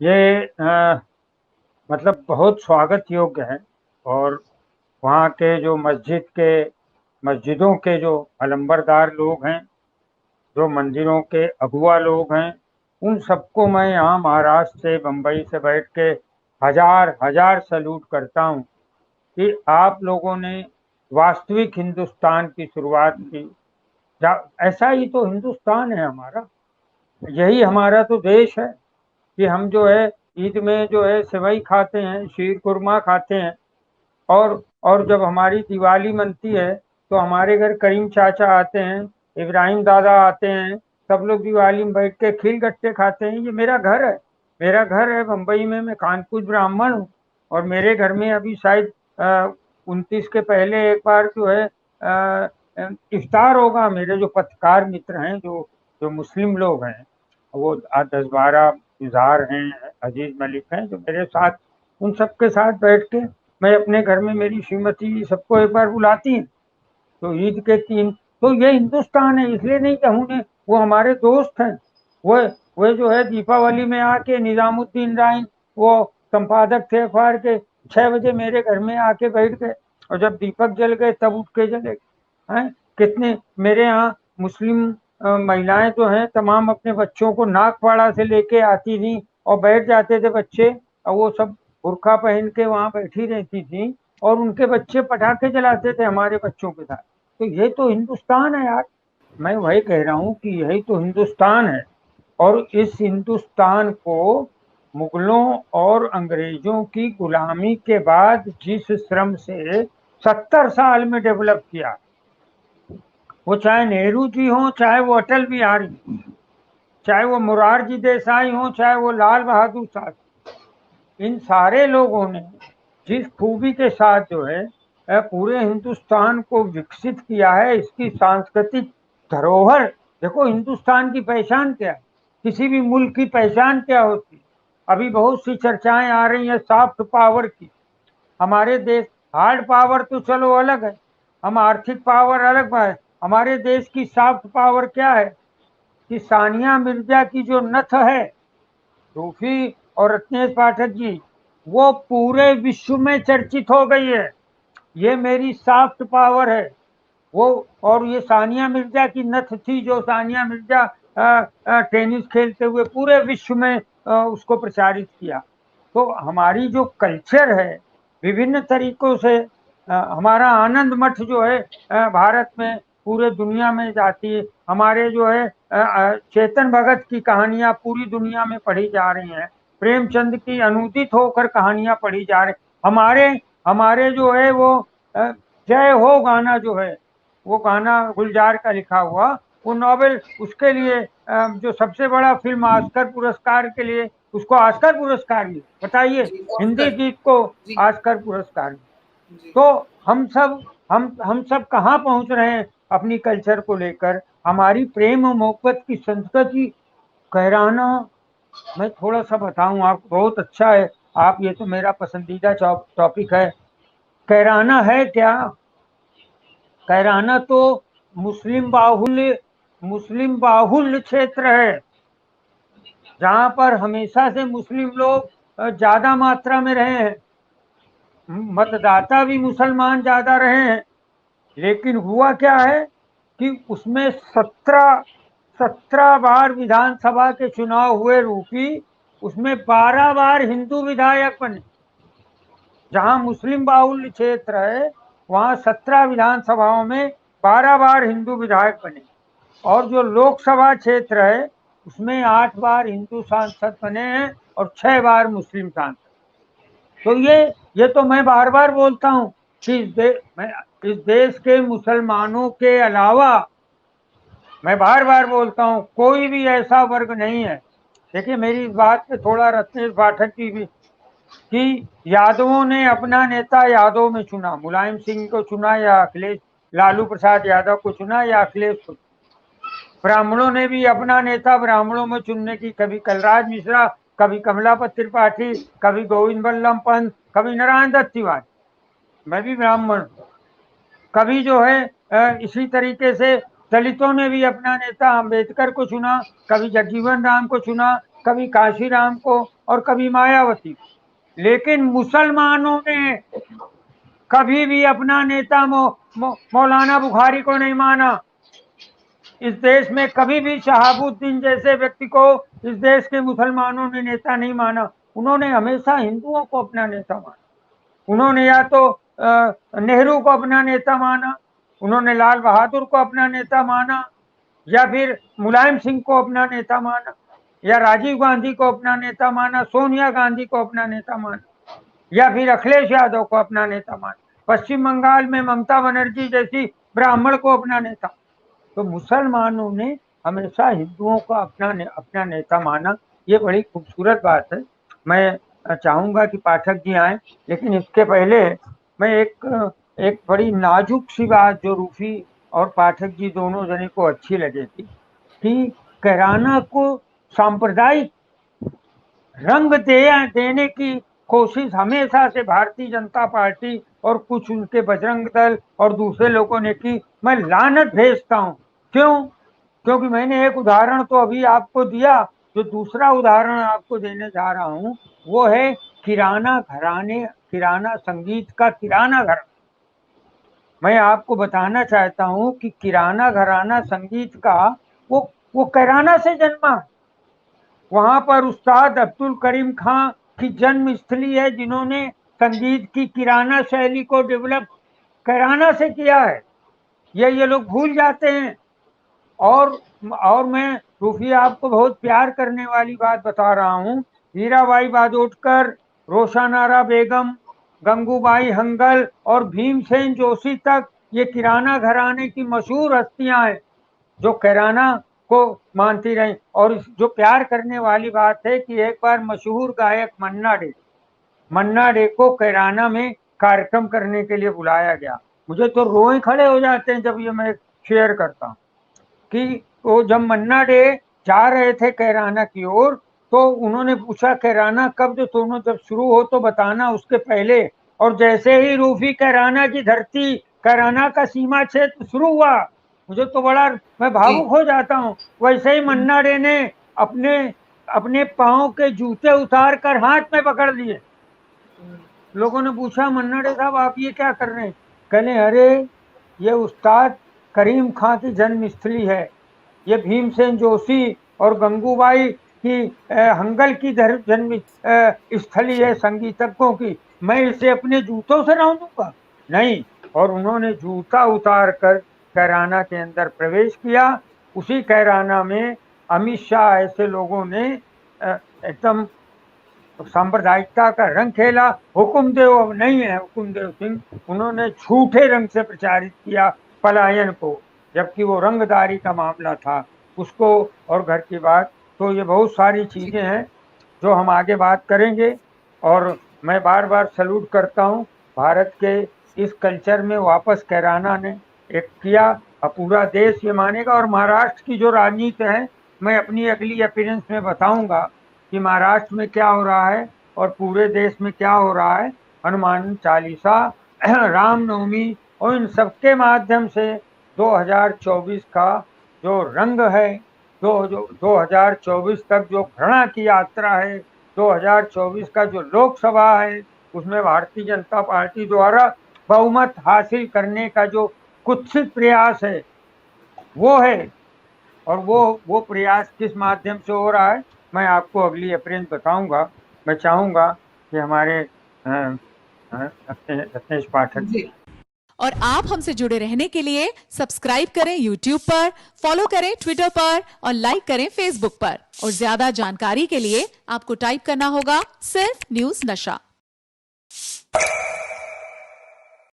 ये मतलब बहुत स्वागत योग्य है। और वहाँ के जो मस्जिदों के जो अलंबरदार लोग हैं, जो मंदिरों के अगुआ लोग हैं, उन सबको मैं यहाँ महाराष्ट्र से, बम्बई से बैठ के हजार हजार सैल्यूट करता हूँ कि आप लोगों ने वास्तविक हिंदुस्तान की शुरुआत की। ऐसा ही तो हिंदुस्तान है हमारा, यही हमारा तो देश है कि हम जो है ईद में जो है सेवई खाते हैं, शीर कुरमा खाते हैं। और जब हमारी दिवाली मनती है तो हमारे घर करीम चाचा आते हैं, इब्राहिम दादा आते हैं, सब लोग दिवाली में बैठ के खीर गट्टे खाते हैं। ये मेरा घर है, मेरा घर है बम्बई में। मैं कानपुर ब्राह्मण हूँ और मेरे घर में अभी शायद 29 के पहले एक बार जो है इफ्तार होगा। मेरे जो पत्रकार मित्र हैं, जो जो मुस्लिम लोग हैं, वो 10-12 इजहार हैं, अजीज मलिक हैं, जो मेरे साथ, उन सबके साथ बैठ के मैं अपने घर में, मेरी श्रीमती सबको एक बार बुलाती है। तो ईद के 3, तो ये हिंदुस्तान है, इसलिए नहीं कहूँगे, वो हमारे दोस्त हैं। वो वो जो है दीपावली में आके निजामुद्दीन राय, वो संपादक थे अखबार के, 6 बजे मेरे घर में आके बैठ गए और जब दीपक जल गए तब उठ के चले गए हैं। कितने मेरे यहाँ मुस्लिम महिलाएं जो हैं तमाम अपने बच्चों को नागपाड़ा से लेके आती थी और बैठ जाते थे बच्चे, और वो सब बुर्का पहन के वहां बैठी रहती थी और उनके बच्चे पटाखे जलाते थे हमारे बच्चों के साथ। तो ये तो हिंदुस्तान है यार। मैं वही कह रहा हूँ कि यही तो हिंदुस्तान है। और इस हिंदुस्तान को मुगलों और अंग्रेजों की गुलामी के बाद जिस श्रम से 70 साल में डेवलप किया, वो चाहे नेहरू जी हो, चाहे वो अटल बिहारी, चाहे वो मुरारजी देसाई हो, चाहे वो लाल बहादुर शास्त्री, इन सारे लोगों ने जिस खूबी के साथ जो है पूरे हिंदुस्तान को विकसित किया है, इसकी सांस्कृतिक धरोहर। देखो हिंदुस्तान की पहचान क्या है, किसी भी मुल्क की पहचान क्या होती है। अभी बहुत सी चर्चाएं आ रही हैं सॉफ्ट पावर की। हमारे देश, हार्ड पावर तो चलो अलग है, हम आर्थिक पावर अलग है। हमारे देश की सॉफ्ट पावर क्या है कि सानिया मिर्जा की जो नथ है, सूफी और रत्नेश पाठक जी, वो पूरे विश्व में चर्चित हो गई है। ये मेरी सॉफ्ट पावर है वो। और ये सानिया मिर्जा की नथ थी, जो सानिया मिर्जा टेनिस खेलते हुए पूरे विश्व में उसको प्रचारित किया। तो हमारी जो कल्चर है विभिन्न तरीकों से, हमारा आनंद मठ जो है भारत में पूरे दुनिया में जाती है। हमारे जो है चेतन भगत की कहानियां पूरी दुनिया में पढ़ी जा रही हैं, प्रेमचंद की अनूदित होकर कहानियां पढ़ी जा रही। हमारे हमारे जो है वो जय हो गाना जो है, वो गाना गुलजार का लिखा हुआ, वो नोबेल उसके लिए जो सबसे बड़ा फिल्म ऑस्कर पुरस्कार के लिए, उसको ऑस्कर पुरस्कार मिला, बताइए, जी, हिंदी ऑस्कर। गीत को जी। ऑस्कर पुरस्कार मिला। जी। तो हम सब कहाँ पहुंच रहे हैं अपनी कल्चर को लेकर, हमारी प्रेम और मोहब्बत की संस्कृति। कहराना, मैं थोड़ा सा बताऊं आपको, बहुत अच्छा है, आप, ये तो मेरा पसंदीदा टॉपिक है। कहराना है क्या? कैराना तो मुस्लिम बाहुल्य क्षेत्र है, जहां पर हमेशा से मुस्लिम लोग ज्यादा मात्रा में रहे हैं, मतदाता भी मुसलमान ज्यादा रहे हैं। लेकिन हुआ क्या है कि उसमें 17 बार विधानसभा के चुनाव हुए रूपी, उसमें 12 बार हिंदू विधायक बने। जहां मुस्लिम बाहुल्य क्षेत्र है वहां 17 विधानसभाओं में 12 बार हिंदू विधायक बने। और जो लोकसभा क्षेत्र है उसमें 8 बार हिंदू सांसद बने हैं और 6 बार मुस्लिम सांसद। तो ये तो मैं बार बार बोलता हूँ कि इस देश के मुसलमानों के अलावा, मैं बार बार बोलता हूँ, कोई भी ऐसा वर्ग नहीं है। देखिए मेरी इस बात पे थोड़ा रत्नेश पाठक की भी, कि यादवों ने अपना नेता यादव में चुना, मुलायम सिंह को चुना या अखिलेश, लालू प्रसाद यादव को चुना या अखिलेश को। ब्राह्मणों ने भी अपना नेता ब्राह्मणों में चुनने की, कभी कलराज मिश्रा, कभी कमलापत त्रिपाठी, कभी गोविंद बल्लभ पंत, कभी नारायण दत्त तिवारी। मैं भी ब्राह्मण। कभी जो है इसी तरीके से दलितों ने भी अपना नेता अम्बेडकर को चुना, कभी जगजीवन राम को चुना, कभी काशीराम को और कभी मायावती को। लेकिन मुसलमानों ने कभी भी अपना नेता मौलाना बुखारी को नहीं माना। इस देश में कभी भी शहाबुद्दीन जैसे व्यक्ति को इस देश के मुसलमानों ने नेता नहीं माना। उन्होंने हमेशा हिंदुओं को अपना नेता माना। उन्होंने या तो नेहरू को अपना नेता माना, उन्होंने लाल बहादुर को अपना नेता माना, या फिर मुलायम सिंह को अपना नेता माना, या राजीव गांधी को अपना नेता माना, सोनिया गांधी को अपना नेता माना, या फिर अखिलेश यादव को अपना नेता माना, पश्चिम बंगाल में ममता बनर्जी जैसी ब्राह्मण को अपना नेता। तो मुसलमानों ने हमेशा हिंदुओं को अपना नेता माना। ये बड़ी खूबसूरत बात है। मैं चाहूंगा कि पाठक जी आए, लेकिन इसके पहले मैं एक बड़ी नाजुक सी बात जो रूफी और पाठक जी दोनों जने को अच्छी लगेगी कि कैराना को सांप्रदायिक रंग देने की कोशिश हमेशा से भारतीय जनता पार्टी और कुछ उनके बजरंग दल और दूसरे लोगों ने की। मैं लानत भेजता हूं। क्यों? क्योंकि मैंने एक उदाहरण तो अभी आपको दिया, जो दूसरा उदाहरण आपको देने जा रहा हूं वो है किराना संगीत का किराना घराना। मैं आपको बताना चाहता हूं कि किराना घराना संगीत का वो कैराना से जन्मा। वहां पर उस्ताद अब्दुल करीम खां की जन्म स्थली है, जिन्होंने संगीत की किराना शैली को डेवलप कैराना से किया है। ये लोग भूल जाते हैं। और मैं रूफी आपको बहुत प्यार करने वाली बात बता रहा हूँ। हीराबाई बादोटकर, रोशनारा बेगम, गंगूबाई हंगल और भीमसेन जोशी तक ये किराना घराने की मशहूर हस्तियां हैं जो कैराना को मानती रही। और जो प्यार करने वाली बात है कि एक बार मशहूर गायक मन्ना डे को कैराना में कार्यक्रम करने के लिए बुलाया गया। मुझे तो रोए खड़े हो जाते हैं जब ये मैं शेयर करता हूँ कि वो जब मन्ना डे जा रहे थे कैराना की ओर, तो उन्होंने पूछा कैराना कब जब शुरू हो तो बताना उसके पहले। और जैसे ही रूफी कैराना की धरती, कैराना का सीमा क्षेत्र शुरू हुआ, मुझे तो बड़ा, मैं भावुक हो जाता हूँ। वैसे ही मन्ना डे ने अपने पाँव के जूते उतार कर हाथ में पकड़ लिए। लोगों ने पूछा मन्ना डे साहब आप ये क्या कर रहे हैं? कहने अरे ये उस्ताद करीम खां की जन्म स्थली है, ये भीमसेन जोशी और गंगूबाई की हंगल की जन्म स्थली है संगीतज्ञों की, मैं इसे अपने जूतों से रौंद दूंगा? नहीं। और उन्होंने जूता उतार कर कैराना के अंदर प्रवेश किया। उसी कैराना में अमित शाह ऐसे लोगों ने एकदम सांप्रदायिकता का रंग खेला। हुकुमदेव अब नहीं है हुकुमदेव सिंह, उन्होंने झूठे रंग से प्रचारित किया पलायन को, जबकि वो रंगदारी का मामला था उसको। और घर की बात, तो ये बहुत सारी चीजें हैं जो हम आगे बात करेंगे। और मैं बार बार सैल्यूट करता हूँ भारत के इस कल्चर में वापस कैराना ने एक किया। अब पूरा देश ये मानेगा। और महाराष्ट्र की जो राजनीति है, मैं अपनी अगली अपीयरेंस में बताऊंगा कि महाराष्ट्र में क्या हो रहा है और पूरे देश में क्या हो रहा है। हनुमान चालीसा, रामनवमी और इन सबके माध्यम से 2024 का जो रंग है, 2024 तक जो घृणा की यात्रा है, 2024 का जो लोकसभा है, उसमें भारतीय जनता पार्टी द्वारा बहुमत हासिल करने का जो कुत्सित प्रयास है वो है। और वो प्रयास किस माध्यम से हो रहा है मैं आपको अगली अप्रेंस बताऊंगा। मैं चाहूंगा कि हमारे रत्नेश पाठक जी। और आप हमसे जुड़े रहने के लिए सब्सक्राइब करें YouTube पर, फॉलो करें ट्विटर पर और लाइक करें Facebook पर। और ज्यादा जानकारी के लिए आपको टाइप करना होगा सिर्फ न्यूज नशा।